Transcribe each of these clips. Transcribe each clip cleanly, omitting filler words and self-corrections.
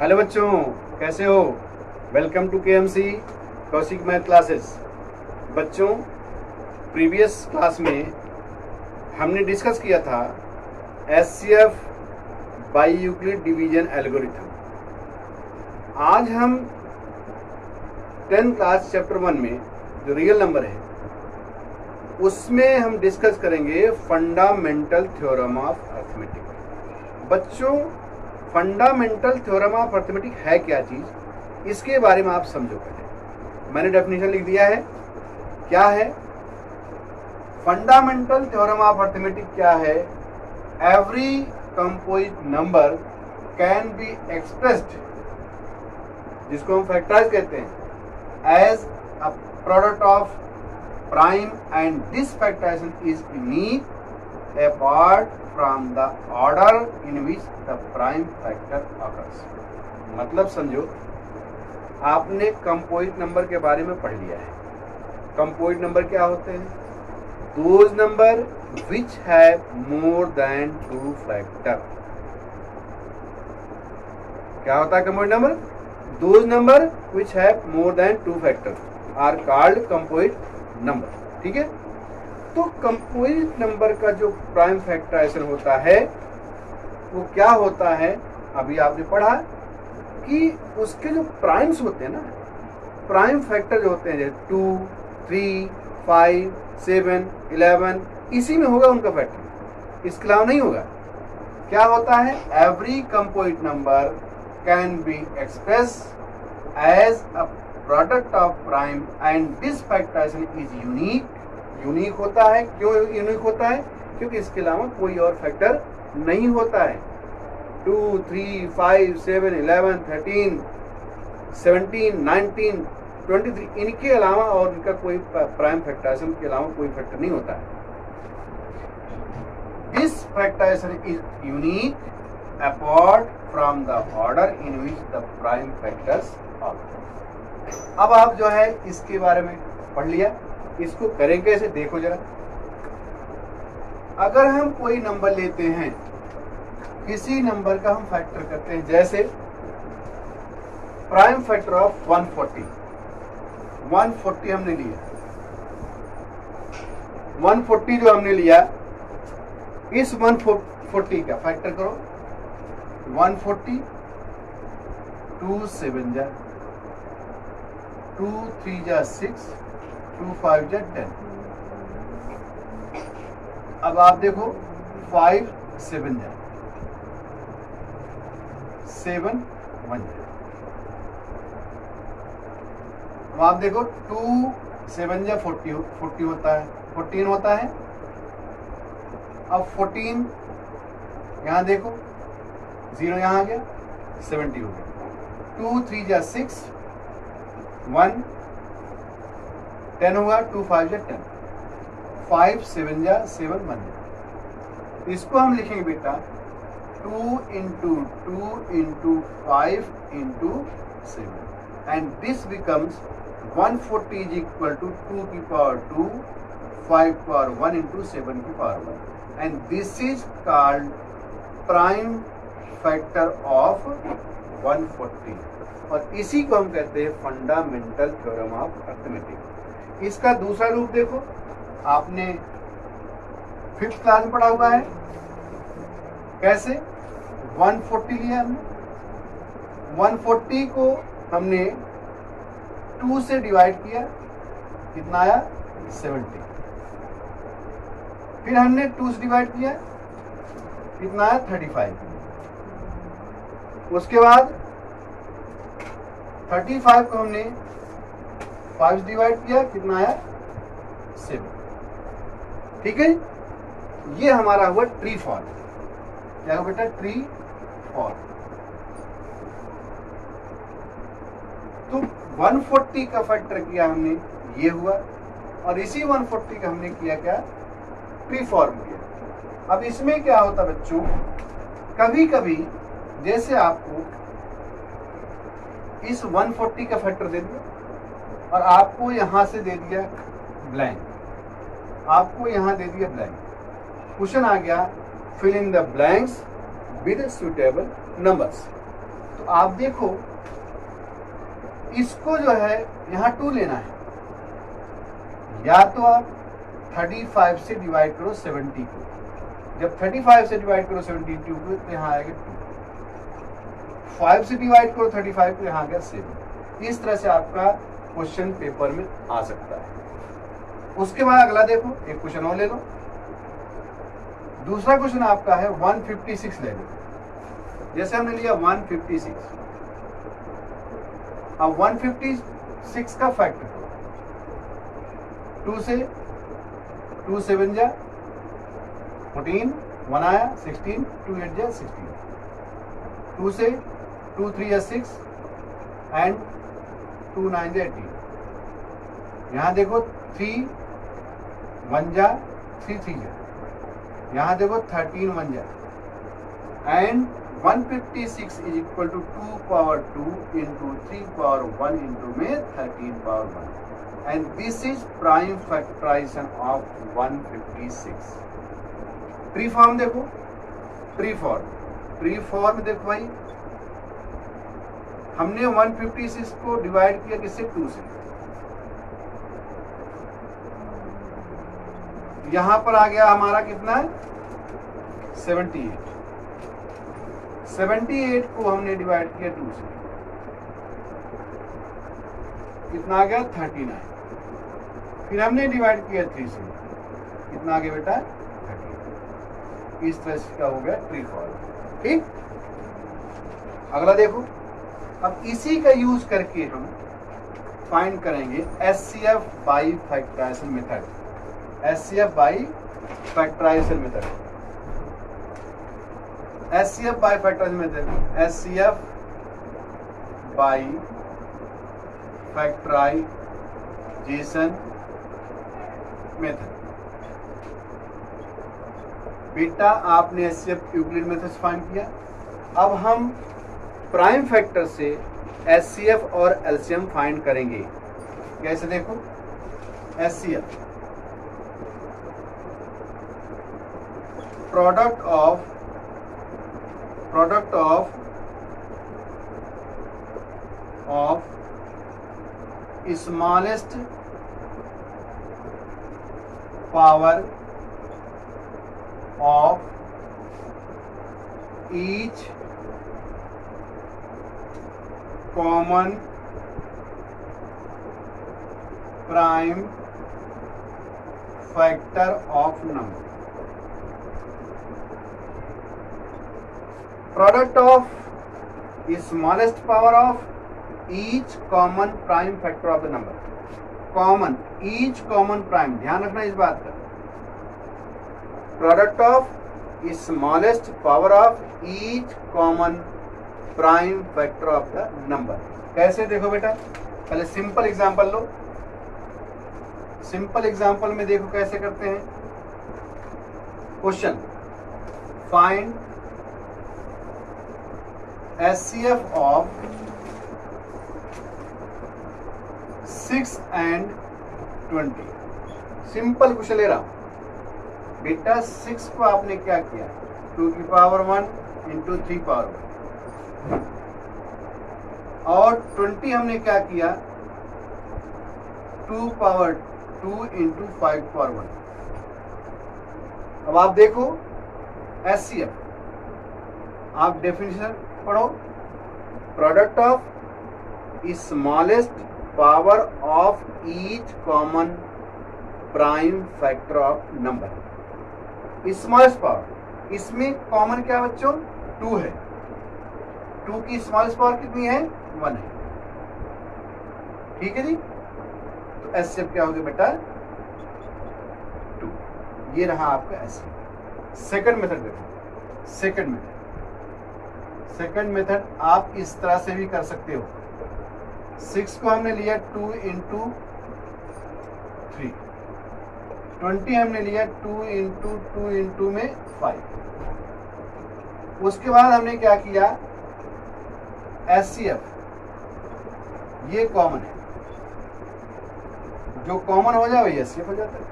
Hello बच्चों, कैसे हो? Welcome to KMC Kaushik math classes. बच्चों, प्रीवियस क्लास में हमने डिस्कस किया था SCF बाई यूक्लिड डिवीजन एल्गोरिथम। आज हम 10th क्लास चैप्टर 1 में जो रियल नंबर है उसमें हम डिस्कस करेंगे फंडामेंटल थ्योरम ऑफ अर्थमेटिक। बच्चों, फंडामेंटल थ्योरम ऑफ अर्थमेटिक है क्या चीज, इसके बारे में आप समझो। पहले मैंने डेफिनेशन लिख दिया है। क्या है फंडामेंटल थ्योरम ऑफ अर्थमेटिक? क्या है? Every composite number can be expressed, जिसको हम फैक्टराइज कहते हैं, as a product of prime and this factorisation is unique apart from the order in which the prime factor occurs। मतलब समझो, आपने composite number के बारे में पढ़ लिया है। कंपोजिट नंबर क्या होते हैं? Those number which have more than 2 factor. क्या होता है composite number? Those number which have more than 2 factor are called composite number. ठीक है, तो कंपोजिट नंबर का जो प्राइम फैक्टराइजेशन होता है वो क्या होता है? अभी आपने पढ़ा कि उसके जो प्राइम्स होते हैं ना, प्राइम फैक्टर जो होते हैं जैसे 2, 3, 5, 7, 11, इसी में होगा उनका फैक्टर, इसके अलावा नहीं होगा। क्या होता है? Every composite number can be express as a product of prime and this factorisation is unique. Unique होता है। क्यों यूनिक होता है? क्योंकि इसके अलावा कोई और फैक्टर नहीं होता है। 2, 3, 5, 7, 11, 13, 17, 19, 23, इनके अलावा और इनका कोई प्राइम फैक्टराइजेशन के अलावा कोई फैक्टर नहीं होता है। This factorisation is unique apart from the order in which the prime factors are. अब आप जो है इसके बारे में पढ़ लिया, इसको करें कैसे देखो जरा। अगर हम कोई नंबर लेते हैं, किसी नंबर का हम फैक्टर करते हैं, जैसे प्राइम फैक्टर ऑफ 140 हमने लिया। 140 जो हमने लिया, इस 140 का फैक्टर करो। 140 2 7 जा 2 3 जा 6 2 5 जा 10। अब आप देखो 5 7 जा 7 1 जा। अब आप देखो 2 7 जा 40 होता है, 14 होता है। अब 14 यहां देखो, 0 यहां आ गया, 70 हो गया। 2 3 जा 6 1 10 होगा, 2 5 जा 10, 5 7 जा 7 1 जा। इसको हम लिखेंगे बेटा 2 into 2 into 5 into 7 and this becomes 140 is equal to 2 की पावर 2 5 की पावर 1 into 7 की power 1 and this is called prime factor of 140 और इसी को हम कहते हैं फंडामेंटल थ्योरम ऑफ अर्थमेटिक। इसका दूसरा रूप देखो, आपने 5th क्लास में पढ़ा हुआ है। कैसे? 140 लिया हमने, 140 को हमने 2 से डिवाइड किया, कितना आया? 70। फिर हमने 2 से डिवाइड किया, कितना आया? 35। उसके बाद 35 को हमने 5 से डिवाइड किया, कितना आया? 7। ठीक है, ये हमारा हुआ ट्री फॉर्म। क्या हुआ बेटा? Tree form. तो 140 का फैक्टर किया हमने, ये हुआ, और इसी 140 का हमने किया क्या? ट्री फॉर्म किया। अब इसमें क्या होता बच्चों, कभी कभी जैसे आपको इस 140 का फैक्टर दे दिया और आपको यहां से दे दिया ब्लैंक, आपको यहां दे दिया ब्लैंक। क्वेश्चन आ गया fill in the blanks with suitable numbers. तो तो आप देखो इसको जो है यहाँ 2 लेना है, या तो आप 35 से डिवाइड करो 70 को, जब 35 से डिवाइड करो 72 को तो यहाँ आएगा 2, 5 से डिवाइड करो 35 को यहाँ आ गया 7। इस तरह से आपका क्वेश्चन पेपर में आ सकता है। उसके बाद अगला देखो, एक क्वेश्चन और ले लो। दूसरा क्वेश्चन आपका है 156 ले लो। जैसे हमने लिया 156, अब 156 का फैक्टर 2 से 2 7 जा 14, 1 आया 16, 2 8 जा 16, 2 से 2 3 जा 6 एंड 2 9 जा 18। यहाँ देखो 3 1 जा 3 3 जा, यहाँ देखो 13 1 जा, and 156 is equal to 2 power 2 into 3 power 1 into में 13 power 1, and this is prime factorization of 156। Tree form देखो, ट्री फॉर्म देखो भाई, हमने 156 को डिवाइड किया किससे? 2 से। यहां पर आ गया हमारा कितना है? 78। 78 को हमने डिवाइड किया 2 से, कितना आ गया? 39। फिर हमने डिवाइड किया 3 से, कितना आ गया बेटा? 30। इस तरह से क्या हो गया? Tree form. ठीक, अगला देखो। अब इसी का यूज करके हम फाइंड करेंगे HCF by factorization method. HCF by factorization method, HCF by factorization method, HCF by factorization method. बेटा आपने एचसीएफ यूक्लिड मेथड से फाइंड किया। अब हम प्राइम फैक्टर से एचसीएफ और एलसीएम फाइंड करेंगे। कैसे? देखो, HCF product of smallest power of each common prime factor of number. Product of smallest power of each common prime factor of the number. Common, each common prime, ध्यान रखना इस बात का। Product of smallest power of each common prime factor of the number. कैसे? देखो बेटा, पहले simple example लो। Simple example में देखो कैसे करते हैं। Question, find HCF of 6 and 20। Simple question ले रहा हूं बेटा। 6 को आपने क्या किया? 2 की पावर 1 इंटू 3 पावर 1, और 20 हमने क्या किया? 2 पावर 2 इंटू 5 पावर 1। अब आप देखो एचसीएफ, आप डेफिनेशन पढ़ो। Product of smallest power of each common prime factor of number. Smallest power, इसमें कॉमन क्या बच्चों? 2 है। 2 की स्मॉलेस्ट पावर कितनी है? 1 है। ठीक है जी। तो एचसीएफ क्या हो गया बेटा? 2। ये रहा आपका एचसीएफ। सेकंड मेथड देखो। सेकंड मेथड आप इस तरह से भी कर सकते हो। 6 को हमने लिया 2 इंटू 3, 20 हमने लिया 2 इंटू में 5। उसके बाद हमने क्या किया? एचसीएफ, ये कॉमन है, जो कॉमन हो जाए वही एचसीएफ हो जाता है।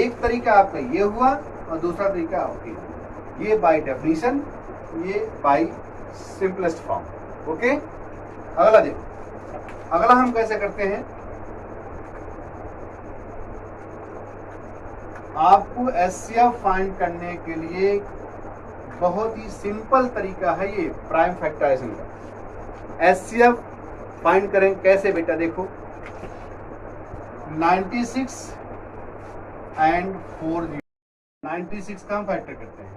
एक तरीका आपका ये हुआ और दूसरा तरीका आपका ये बाय डेफिनेशन, ये बाय सिंपलेस्ट फॉर्म। ओके, अगला देखो, अगला हम कैसे करते हैं। आपको एचसीएफ फाइंड करने के लिए बहुत ही सिंपल तरीका है ये प्राइम फैक्टराइजेशन का। एचसीएफ फाइंड करें कैसे बेटा, देखो 96 एंड 40, 96 का हम फैक्टर करते हैं।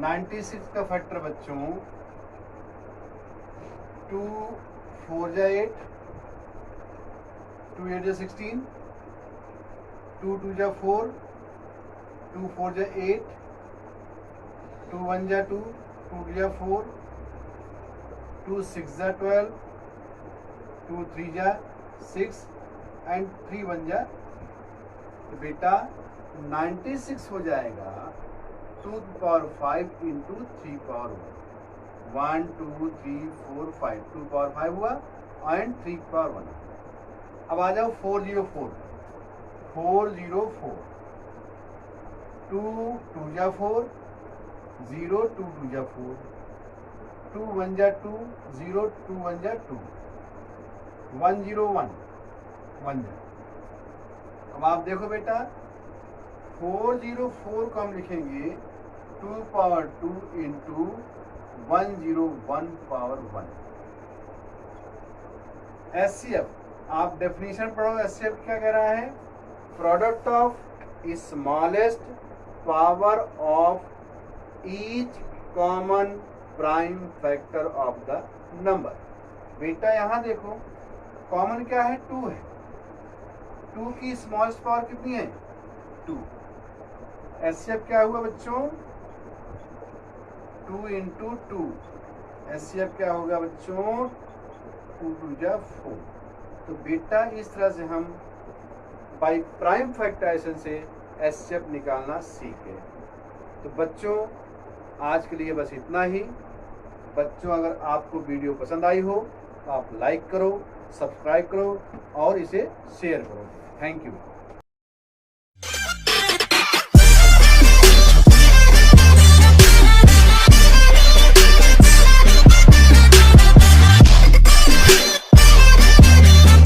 96 का फैक्टर बच्चों 2 4 जा 8, 2 8 जा 16, 2 2 जा 4, 2 4 जा 8, 2 1 जा 2, 2 2 जा 4, 2 6 जा 12, 2 3 जा 6 एंड 3 1 जा, तो बेटा 96 हो जाएगा 2 पावर 5 इंटू 3 पावर 1, 2 3 4 5, 2 पावर 5 हुआ एंड 3 पावर 1। अब आ जाओ 404, 404, 2 2 जा 4, 0 2 2 जा 4, 2 1 जा 2, 0 2 1 जा 2, 1 0 1 1 जा। अब आप देखो बेटा 404 को हम लिखेंगे 2 पावर 2 इंटू 101 पावर 1। एचसीएफ, आप डेफिनेशन पढ़ो, एचसीएफ क्या कह रहा है, product of smallest power of each common prime factor of the number. बेटा यहां देखो कॉमन क्या है, 2 है, 2 की स्मॉलेस्ट पावर कितनी है, 2। एचसीएफ क्या हुआ बच्चों, 2 इंटू 2, एचसीएफ क्या होगा बच्चों, 2 2 जा 4। तो बेटा इस तरह से हम बाई प्राइम फैक्टराइजेशन से एचसीएफ निकालना सीख गए। तो बच्चों आज के लिए बस इतना ही। बच्चों अगर आपको वीडियो पसंद आई हो तो आप लाइक करो, सब्सक्राइब करो और इसे शेयर करो। Thank you.